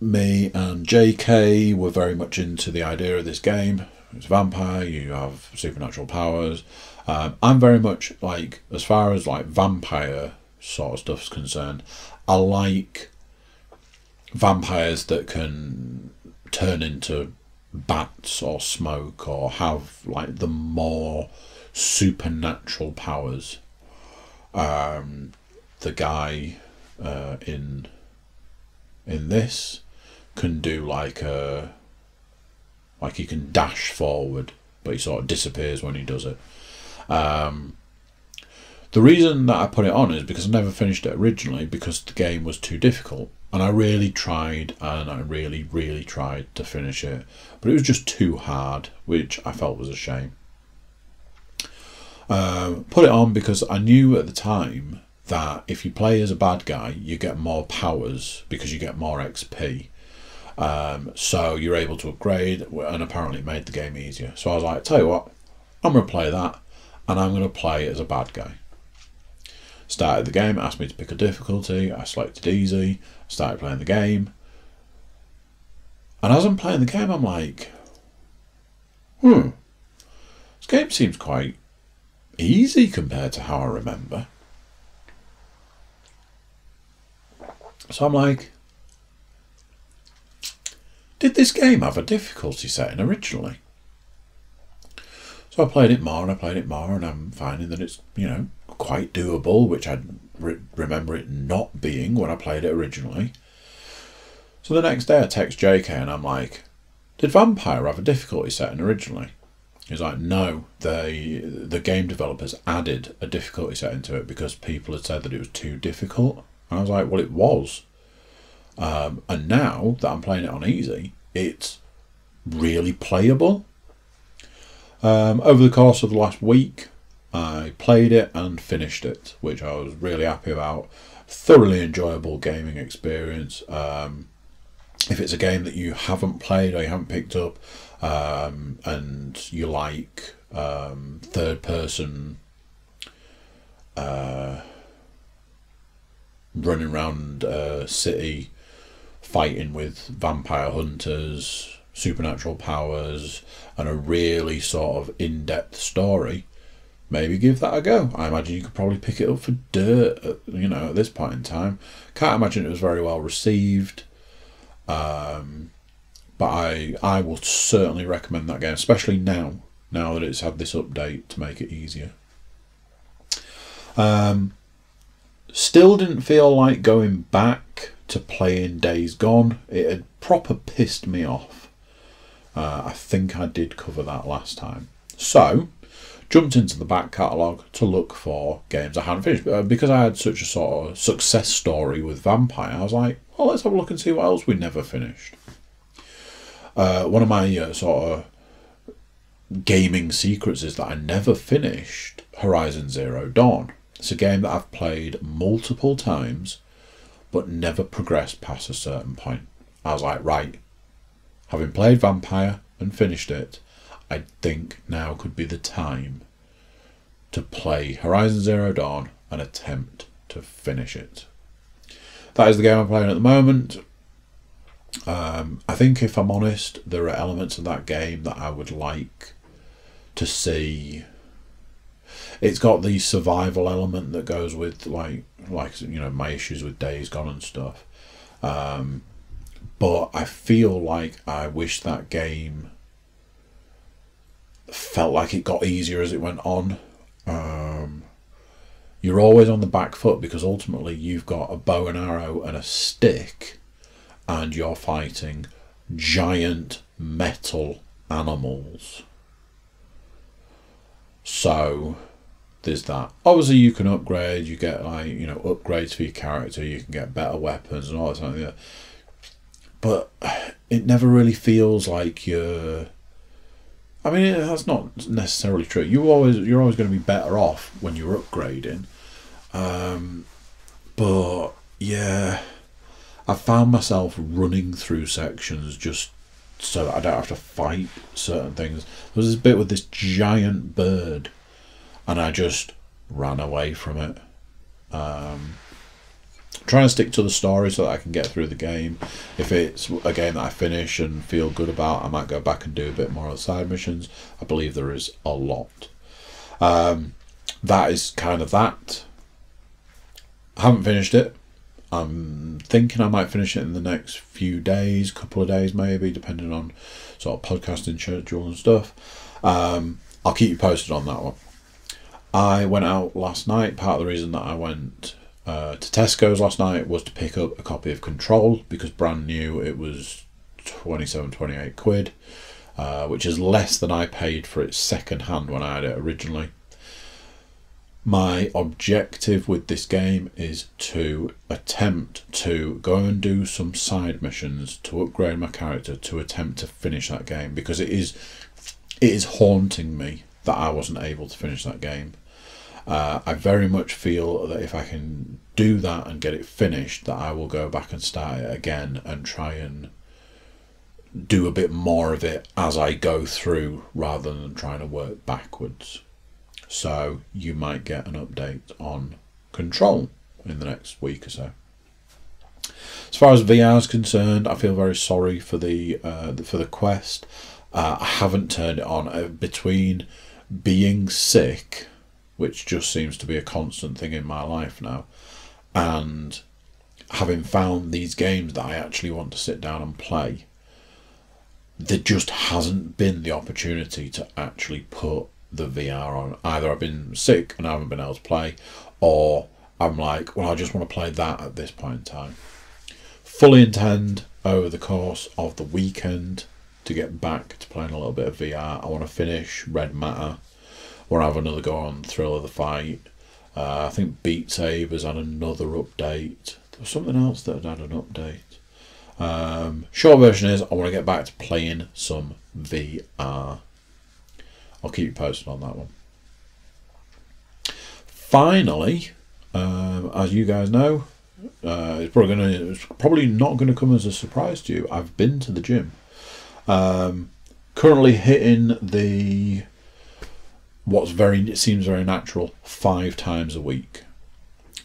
Me and JK were very much into the idea of this game. It's vampire, you have supernatural powers. I'm very much like, as far as like vampire sort of stuff's concerned, I like vampires that can turn into bats or smoke or have like the more supernatural powers. The guy in this can do like he can dash forward, but he sort of disappears when he does it. The reason that I put it on is because I never finished it originally, because the game was too difficult, and I really tried, and I really tried to finish it, but it was just too hard, which I felt was a shame. Put it on because I knew at the time that if you play as a bad guy, you get more powers because you get more XP. So you're able to upgrade, and apparently it made the game easier. So I was like, tell you what, I'm going to play that, and I'm going to play as a bad guy. Started the game, asked me to pick a difficulty, I selected easy, started playing the game. And as I'm playing the game, I'm like, this game seems quite easy compared to how I remember. So I'm like, did this game have a difficulty setting originally? So I played it more and I played it more, and I'm finding that it's, you know, quite doable, which I remember it not being when I played it originally. So the next day I text JK and I'm like, did Vampire have a difficulty setting originally? He's like, no, the game developers added a difficulty setting to it because people had said that it was too difficult. And I was like, well, it was. And now that I'm playing it on easy, it's really playable. Over the course of the last week, I played it and finished it, which I was really happy about. Thoroughly enjoyable gaming experience. If it's a game that you haven't played or you haven't picked up, and you like third person running around a city fighting with vampire hunters, supernatural powers, and a really sort of in-depth story, maybe give that a go. I imagine you could probably pick it up for dirt, at this point in time. Can't imagine it was very well received. But I will certainly recommend that game, especially now that it's had this update to make it easier. Still didn't feel like going back to playing Days Gone. It had proper pissed me off. I think I did cover that last time. So, jumped into the back catalogue to look for games I hadn't finished. Because I had such a sort of success story with Vampire, I was like, well, let's have a look and see what else we never finished. One of my sort of gaming secrets is that I never finished Horizon Zero Dawn. It's a game that I've played multiple times, but never progressed past a certain point. I was like, right, having played Vampire and finished it, I think now could be the time to play Horizon Zero Dawn and attempt to finish it. That is the game I'm playing at the moment. I think, if I'm honest, there are elements of that game that I would like to see. It's got the survival element that goes with like you know, my issues with Days Gone and stuff. But I feel like I wish that game felt like it got easier as it went on. You're always on the back foot because ultimately you've got a bow and arrow and a stick, and you're fighting giant metal animals. So there's that. Obviously you can upgrade, you get like, you know, upgrades for your character, you can get better weapons and all that sort of thing. But it never really feels like you're, I mean, that's not necessarily true. You're always going to be better off when you're upgrading. But yeah, I found myself running through sections just so that I don't have to fight certain things. There was this bit with this giant bird, and I just ran away from it. Trying to stick to the story so that I can get through the game. If it's a game that I finish and feel good about, I might go back and do a bit more of the side missions. I believe there is a lot. That is kind of that. I haven't finished it. I'm thinking I might finish it in the next few days, couple of days maybe, depending on sort of podcasting schedule and stuff. I'll keep you posted on that one. I went out last night. Part of the reason that I went to Tesco's last night was to pick up a copy of Control, because brand new it was 28 quid, which is less than I paid for it second hand when I had it originally. My objective with this game is to attempt to go and do some side missions to upgrade my character, to attempt to finish that game, because it is haunting me that I wasn't able to finish that game. I very much feel that if I can do that and get it finished, that I will go back and start it again and try and do a bit more of it as I go through, rather than trying to work backwards. So you might get an update on Control in the next week or so. As far as VR is concerned, I feel very sorry for the Quest. I haven't turned it on. Between being sick, which just seems to be a constant thing in my life now, and having found these games that I actually want to sit down and play, there just hasn't been the opportunity to actually put the VR on. Either I've been sick and I haven't been able to play, or I'm like, well, I just want to play that at this point in time. Fully intend over the course of the weekend to get back to playing a little bit of VR. I want to finish Red Matter. I want to have another go on Thrill of the Fight. I think Beat Saber's had another update. There was something else that had an update. Short version is, I want to get back to playing some VR. I'll keep you posted on that one. Finally, as you guys know, it's probably not going to come as a surprise to you. I've been to the gym. Currently hitting the it seems very natural 5 times a week.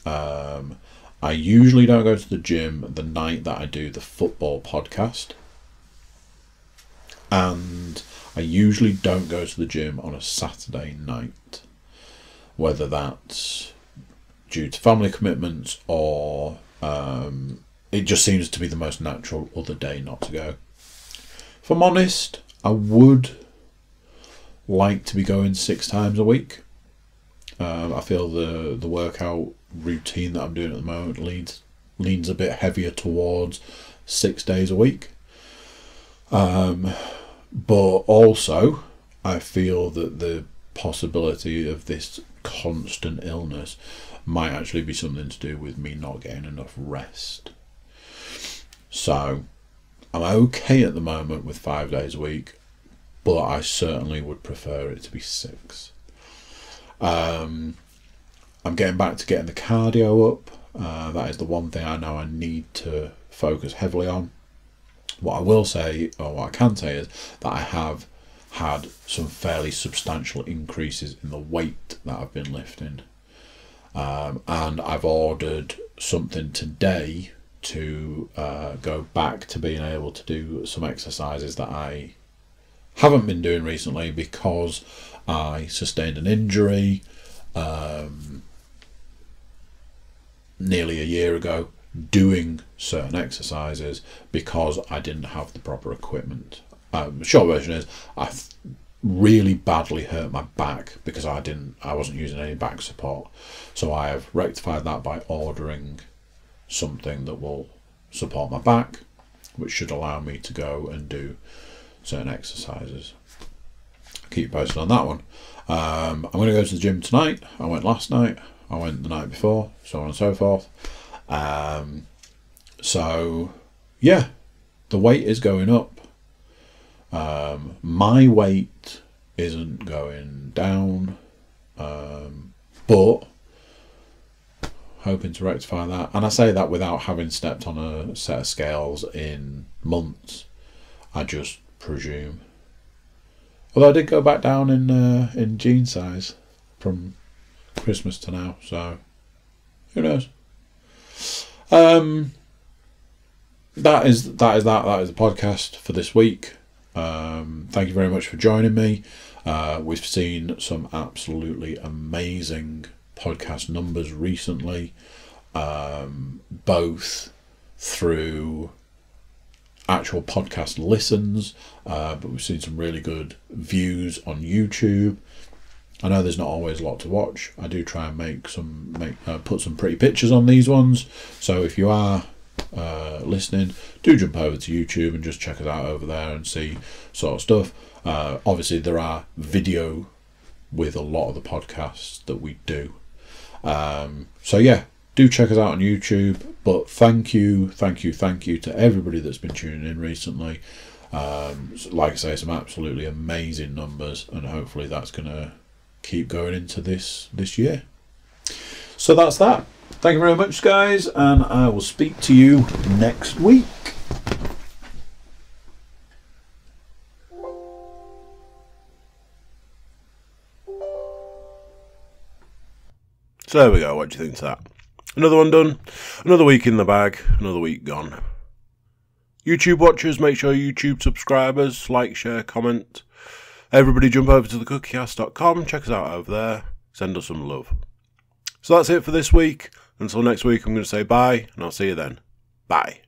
I usually don't go to the gym the night that I do the football podcast, and I usually don't go to the gym on a Saturday night, whether that's due to family commitments or it just seems to be the most natural other day not to go. If I'm honest, I would like to be going 6 times a week. I feel the workout routine that I'm doing at the moment leans a bit heavier towards 6 days a week. But also, I feel that the possibility of this constant illness might actually be something to do with me not getting enough rest. So I'm okay at the moment with 5 days a week, but I certainly would prefer it to be 6. I'm getting back to getting the cardio up. That is the one thing I know I need to focus heavily on. What I will say, or what I can say, is that I have had some fairly substantial increases in the weight that I've been lifting. And I've ordered something today to go back to being able to do some exercises that I haven't been doing recently because I sustained an injury nearly a year ago doing certain exercises because I didn't have the proper equipment. The short version is I really badly hurt my back because I wasn't using any back support. So I have rectified that by ordering something that will support my back, which should allow me to go and do certain exercises. I'll keep you posted on that one. I'm going to go to the gym tonight. I went last night, I went the night before, so on and so forth. So yeah, the weight is going up. My weight isn't going down, but hoping to rectify that. And I say that without having stepped on a set of scales in months. I just presume. Although I did go back down in jean size from Christmas to now, so who knows? That is the podcast for this week. Thank you very much for joining me. We've seen some absolutely amazing podcast numbers recently, both through actual podcast listens, but we've seen some really good views on YouTube. I know there's not always a lot to watch. I do try and put some pretty pictures on these ones. So if you are listening, do jump over to YouTube and just check us out over there and see sort of stuff. Obviously there are video with a lot of the podcasts that we do. So yeah, do check us out on YouTube. But thank you to everybody that's been tuning in recently. Like I say, some absolutely amazing numbers, and hopefully that's gonna keep going into this year. So that's that. Thank you very much, guys, and I will speak to you next week. So there we go, what do you think to that? Another one done, another week in the bag, another week gone. YouTube watchers, make sure YouTube subscribers, like, share, comment. Everybody jump over to thecookiecast.com, check us out over there, send us some love. So that's it for this week. Until next week, I'm going to say bye, and I'll see you then. Bye.